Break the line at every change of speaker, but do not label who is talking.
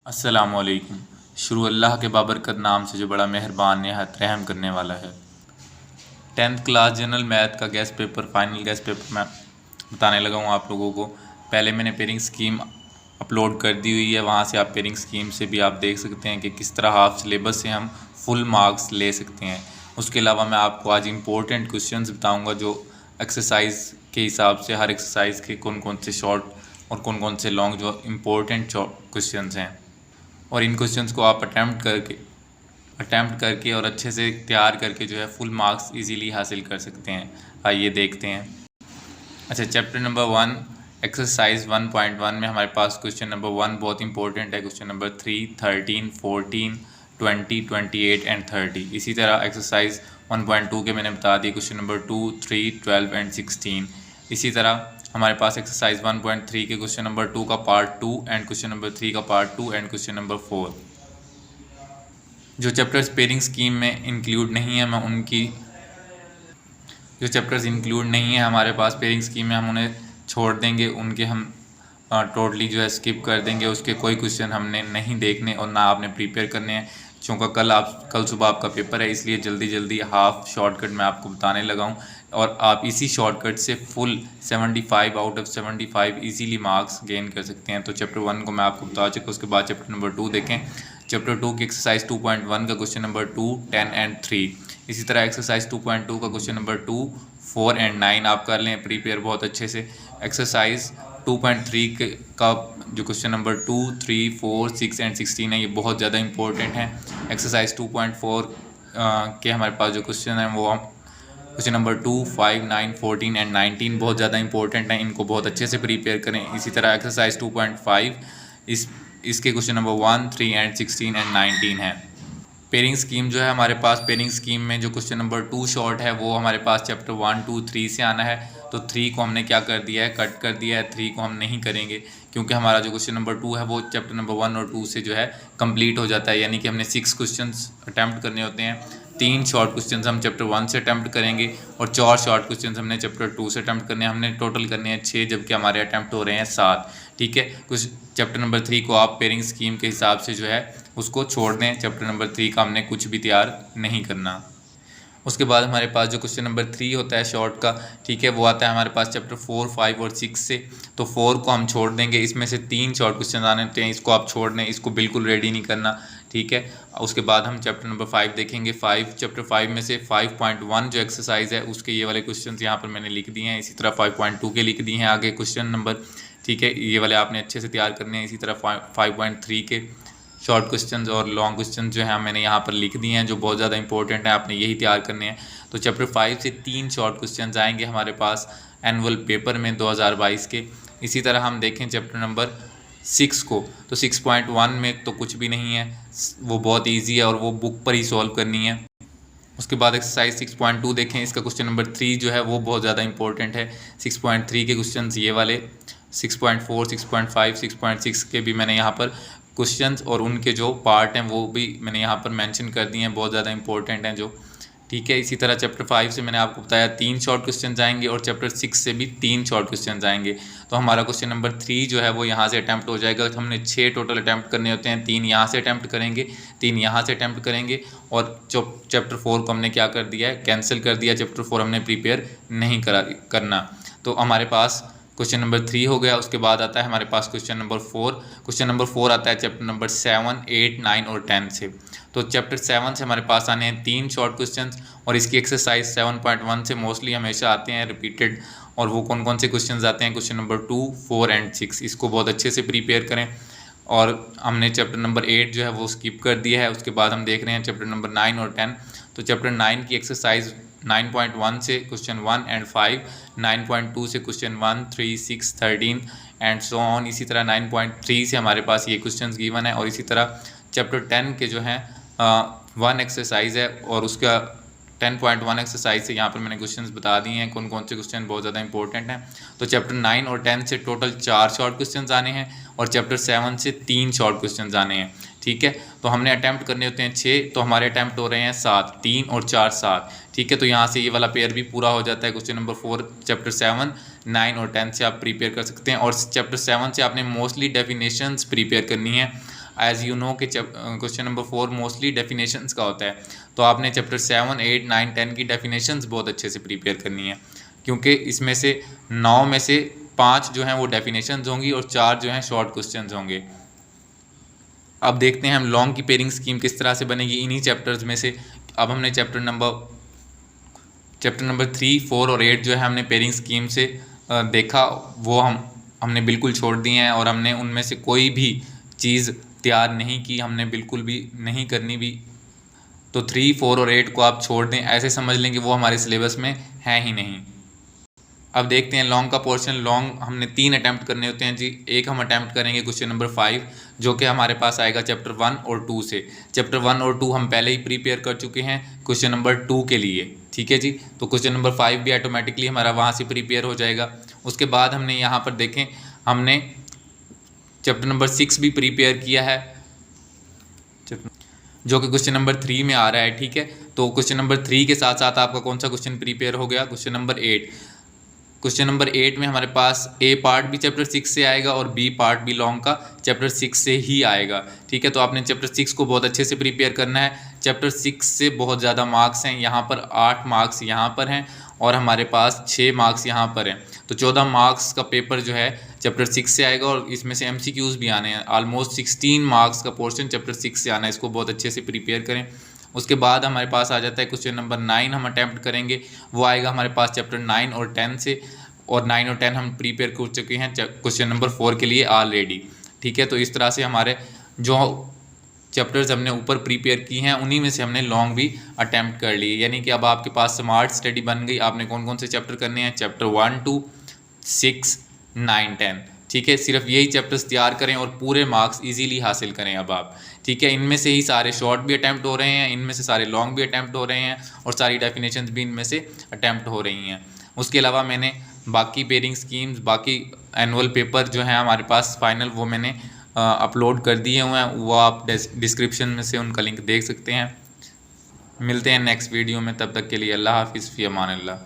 अस्सलामुअलैकुम। शुरू अल्लाह के बाबरकत नाम से जो बड़ा मेहरबान नहायत रहम करने वाला है। 10th क्लास जनरल मैथ का guest paper, final guest paper मैं बताने लगा हूँ आप लोगों को। पहले मैंने पेयरिंग स्कीम अपलोड कर दी हुई है, वहाँ से आप पेयरिंग स्कीम से भी आप देख सकते हैं कि किस तरह हाफ सिलेबस से हम फुल मार्क्स ले सकते हैं। उसके अलावा मैं आपको आज इम्पोर्टेंट क्वेश्चंस बताऊँगा जो एक्सरसाइज के हिसाब से, हर एक्सरसाइज के कौन कौन से शॉर्ट और कौन कौन से लॉन्ग जो इम्पोर्टेंट क्वेश्चंस हैं, और इन क्वेश्चंस को आप अटैम्प्ट करके और अच्छे से तैयार करके जो है फुल मार्क्स इजीली हासिल कर सकते हैं। आइए देखते हैं। अच्छा, चैप्टर नंबर 1 एक्सरसाइज 1.1 में हमारे पास क्वेश्चन नंबर 1 बहुत इंपॉर्टेंट है। Question number 3, 13, 14, 20, 28 and 30। इसी तरह एक्सरसाइज 1.2 के मैंने बता दिए क्वेश्चन नंबर 2, 3, 12 एंड 16। इसी तरह हमारे पास एक्सरसाइज 1.3 के क्वेश्चन नंबर 2 का पार्ट 2 एंड क्वेश्चन नंबर 3 का पार्ट 2 एंड क्वेश्चन नंबर 4। जो चैप्टर्स पेयरिंग स्कीम में इंक्लूड नहीं है, मैं उनकी जो चैप्टर्स इंक्लूड नहीं है हमारे पास पेयरिंग स्कीम में, हम उन्हें छोड़ देंगे, उनके हम टोटली जो है स्किप कर देंगे। उसके कोई क्वेश्चन हमने नहीं देखने और ना आपने प्रिपेयर करने हैं, क्योंकि कल सुबह आपका पेपर है, इसलिए जल्दी हाफ शॉर्टकट मैं आपको बताने लगा हूँ और आप इसी शॉर्टकट से full 75 out of 75 easily marks gain कर सकते हैं। तो चैप्टर 1 को मैं आपको बता चुका। उसके बाद चैप्टर नंबर 2 देखें। चैप्टर 2 की एक्सरसाइज 2.1 का क्वेश्चन नंबर 2, 10 एंड 3। इसी तरह एक्सरसाइज 2.2 का क्वेश्चन नंबर 2, 4 एंड 9 आप कर लें प्रिपेयर बहुत अच्छे से। एक्सरसाइज 2.3 का जो क्वेश्चन नंबर 2, 3, 4, 6 एंड 16 है, ये बहुत ज़्यादा इंपॉर्टेंट है। एक्सरसाइज 2.4 के हमारे पास जो क्वेश्चन है वो क्वेश्चन नंबर 2, 5, 9, 14 एंड 19 बहुत ज़्यादा इंपॉर्टेंट है, इनको बहुत अच्छे से प्रिपेयर करें। इसी तरह एक्सरसाइज 2.5 इसके क्वेश्चन नंबर 1, 3 एंड 16 एंड 19 है। पेयरिंग स्कीम जो है हमारे पास, पेयरिंग स्कीम में जो क्वेश्चन नंबर 2 शॉर्ट है वो हमारे पास चैप्टर 1, 2, 3 से आना है। तो 3 को हमने क्या कर दिया है, कट कर दिया है। 3 को हम नहीं करेंगे क्योंकि हमारा जो क्वेश्चन नंबर 2 है वो चैप्टर नंबर 1 और 2 से जो है कंप्लीट हो जाता है, यानी कि हमने 6 क्वेश्चंस अटैम्प्ट करने होते हैं। 3 शॉर्ट क्वेश्चंस हम चैप्टर 1 से अटैम्प्ट करेंगे और 4 शॉर्ट क्वेश्चंस हमने चैप्टर 2 से अटैम्प्ट करने हैं। हमने टोटल करने हैं 6, जबकि हमारे अटैम्प्ट हो रहे हैं 7। ठीक है, कुछ चैप्टर नंबर 3 को आप पेयरिंग स्कीम के हिसाब से जो है उसको छोड़ दें। चैप्टर नंबर 3 का हमने कुछ भी तैयार नहीं करना। उसके बाद हमारे पास जो क्वेश्चन नंबर 3 होता है शॉर्ट का, ठीक है, वो आता है हमारे पास चैप्टर 4, 5 और 6 से। तो 4 को हम छोड़ देंगे, इसमें से 3 शॉर्ट क्वेश्चन आने होते हैं, इसको आप छोड़ दें, इसको बिल्कुल रेडी नहीं करना। ठीक है, उसके बाद हम चैप्टर नंबर 5 देखेंगे। चैप्टर 5 में से 5.1 जो एक्सरसाइज है उसके ये वाले क्वेश्चन यहाँ पर मैंने लिख दिए हैं। इसी तरह 5.2 के लिख दिए हैं आगे क्वेश्चन नंबर। ठीक है, ये वाले आपने अच्छे से तैयार करने हैं। इसी तरह 5.3 के शॉर्ट क्वेश्चंस और लॉन्ग क्वेश्चन जो है मैंने यहाँ पर लिख दिए हैं, जो बहुत ज़्यादा इंपॉर्टेंट है, आपने यही तैयार करने हैं। तो चैप्टर 5 से 3 शॉर्ट क्वेश्चंस आएंगे हमारे पास एनुअल पेपर में 2022 के। इसी तरह हम देखें चैप्टर नंबर 6 को, तो 6.1 में तो कुछ भी नहीं है, वो बहुत ईजी है और वो बुक पर ही सॉल्व करनी है। उसके बाद एक्सरसाइज 6.2 देखें, इसका क्वेश्चन नंबर 3 जो है वो बहुत ज़्यादा इंपॉर्टेंट है। 6.3 के क्वेश्चन ये वाले, 6.4, 6.5, 6.6 के भी मैंने यहाँ पर क्वेश्चंस और उनके जो पार्ट हैं वो भी मैंने यहाँ पर मेंशन कर दिए हैं, बहुत ज़्यादा इंपॉर्टेंट हैं जो। ठीक है, इसी तरह चैप्टर 5 से मैंने आपको बताया 3 शॉर्ट क्वेश्चन आएंगे और चैप्टर 6 से भी 3 शॉर्ट क्वेश्चन आएंगे। तो हमारा क्वेश्चन नंबर 3 जो है वो यहाँ से अटैम्प्ट हो जाएगा। तो हमने 6 टोटल अटैम्प्ट करने होते हैं, 3 यहाँ से अटैम्प्ट करेंगे, 3 यहाँ से अटैम्प्ट करेंगे और जो चैप्टर 4 को हमने क्या कर दिया है, कैंसिल कर दिया। चैप्टर 4 हमने प्रिपेयर नहीं करना। तो हमारे पास क्वेश्चन नंबर 3 हो गया। उसके बाद आता है हमारे पास क्वेश्चन नंबर 4। क्वेश्चन नंबर 4 आता है चैप्टर नंबर 7, 8, 9 और 10 से। तो चैप्टर 7 से हमारे पास आने हैं 3 शॉर्ट क्वेश्चंस और इसकी एक्सरसाइज 7.1 से मोस्टली हमेशा आते हैं रिपीटेड। और वो कौन कौन से क्वेश्चंस आते हैं, क्वेश्चन नंबर 2, 4 एंड 6। इसको बहुत अच्छे से प्रिपेयर करें। और हमने चैप्टर नंबर 8 जो है वो स्किप कर दिया है। उसके बाद हम देख रहे हैं चैप्टर नंबर 9 और 10। तो चैप्टर 9 की एक्सरसाइज 9.1 से क्वेश्चन 1 एंड 5, 9.2 से क्वेश्चन 1, 3, 6, 13 एंड सो ऑन। इसी तरह 9.3 से हमारे पास ये क्वेश्चंस गिवन है। और इसी तरह चैप्टर 10 के जो हैं 1 एक्सरसाइज है और उसका 10.1 एक्सरसाइज से यहाँ पर मैंने क्वेश्चंस बता दिए हैं कौन कौन से क्वेश्चन बहुत ज़्यादा इंपॉर्टेंट हैं। तो चैप्टर 9 और 10 से टोटल 4 शॉर्ट क्वेश्चंस आने हैं और चैप्टर 7 से 3 शॉर्ट क्वेश्चंस आने हैं। ठीक है, तो हमने अटैम्प्ट करने होते हैं 6, तो हमारे अटैम्प्ट हो रहे हैं 7, 3 और 4 7। ठीक है, तो यहाँ से ये वाला पेयर भी पूरा हो जाता है। क्वेश्चन नंबर 4 चैप्टर 7, 9 और 10 से आप प्रिपेयर कर सकते हैं। और चैप्टर 7 से आपने मोस्टली डेफिनेशंस प्रिपेयर करनी है। एज़ यू नो कि क्वेश्चन नंबर 4 मोस्टली डेफिनेशंस का होता है, तो आपने चैप्टर 7, 8, 9, 10 की डेफिनेशंस बहुत अच्छे से प्रिपेयर करनी है, क्योंकि इसमें से 9 में से 5 जो हैं वो डेफिनेशंस होंगी और 4 जो हैं शॉर्ट क्वेश्चंस होंगे। अब देखते हैं हम लॉन्ग की पेयरिंग स्कीम किस तरह से बनेगी इन्हीं चैप्टर्स में से। अब हमने चैप्टर नंबर 3, 4 और 8 जो है हमने पेयरिंग स्कीम से देखा, वो हमने बिल्कुल छोड़ दिए हैं और हमने उनमें से कोई भी चीज़ तैयार नहीं की, हमने बिल्कुल भी नहीं करनी भी। तो 3, 4 और 8 को आप छोड़ दें, ऐसे समझ लें कि वो हमारे सिलेबस में है ही नहीं। अब देखते हैं लॉन्ग का पोर्शन। लॉन्ग हमने 3 अटैम्प्ट करने होते हैं जी। एक हम अटैम्प्ट करेंगे क्वेश्चन नंबर 5, जो कि हमारे पास आएगा चैप्टर 1 और 2 से। चैप्टर 1 और 2 हम पहले ही प्रिपेयर कर चुके हैं क्वेश्चन नंबर 2 के लिए, ठीक है जी। तो क्वेश्चन नंबर 5 भी ऑटोमेटिकली हमारा वहाँ से प्रिपेयर हो जाएगा। उसके बाद हमने यहाँ पर देखें, हमने चैप्टर नंबर 6 भी प्रिपेयर किया है, जो कि क्वेश्चन नंबर 3 में आ रहा है, ठीक है। तो क्वेश्चन नंबर 3 के साथ साथ आपका कौन सा क्वेश्चन प्रिपेयर हो गया? Question number 8। क्वेश्चन नंबर 8 में हमारे पास ए पार्ट भी चैप्टर 6 से आएगा और बी पार्ट भी लॉन्ग का चैप्टर 6 से ही आएगा, ठीक है। तो आपने चैप्टर 6 को बहुत अच्छे से प्रिपेयर करना है। चैप्टर 6 से बहुत ज़्यादा मार्क्स हैं, यहाँ पर 8 मार्क्स यहाँ पर हैं और हमारे पास 6 मार्क्स यहाँ पर हैं। तो 14 मार्क्स का पेपर जो है चैप्टर 6 से आएगा और इसमें से MCQs भी आने हैं। ऑलमोस्ट 16 मार्क्स का पोर्शन चैप्टर 6 से आना है, इसको बहुत अच्छे से प्रिपेयर करें। उसके बाद हमारे पास आ जाता है क्वेश्चन नंबर 9 हम अटैम्प्ट करेंगे, वो आएगा हमारे पास चैप्टर 9 और 10 से, और 9 और 10 हम प्रिपेयर कर चुके हैं क्वेश्चन नंबर 4 के लिए ऑलरेडी, ठीक है। तो इस तरह से हमारे जो चैप्टर्स हमने ऊपर प्रिपेयर की हैं उन्हीं में से हमने लॉन्ग भी अटैम्प्ट कर लिए, यानी कि अब आपके पास स्मार्ट स्टडी बन गई। आपने कौन कौन से चैप्टर करने हैं? चैप्टर 1, 2, 6, 9, 10, ठीक है। सिर्फ यही चैप्टर्स तैयार करें और पूरे मार्क्स इजीली हासिल करें अब आप, ठीक है। इनमें से ही सारे शॉर्ट भी अटैम्प्ट हो रहे हैं, इनमें से सारे लॉन्ग भी अटैम्प्ट हो रहे हैं और सारी डेफिनेशंस भी इनमें से अटैम्प्ट हो रही हैं। उसके अलावा मैंने बाकी पेयरिंग स्कीम्स, बाकी एनुअल पेपर जो हैं हमारे पास फाइनल, वो मैंने अपलोड कर दिए हुए हैं, वो आप डिस्क्रिप्शन में से उनका लिंक देख सकते हैं। मिलते हैं नेक्स्ट वीडियो में, तब तक के लिए अल्लाह हाफिज़, फ़ी अमान अल्लाह।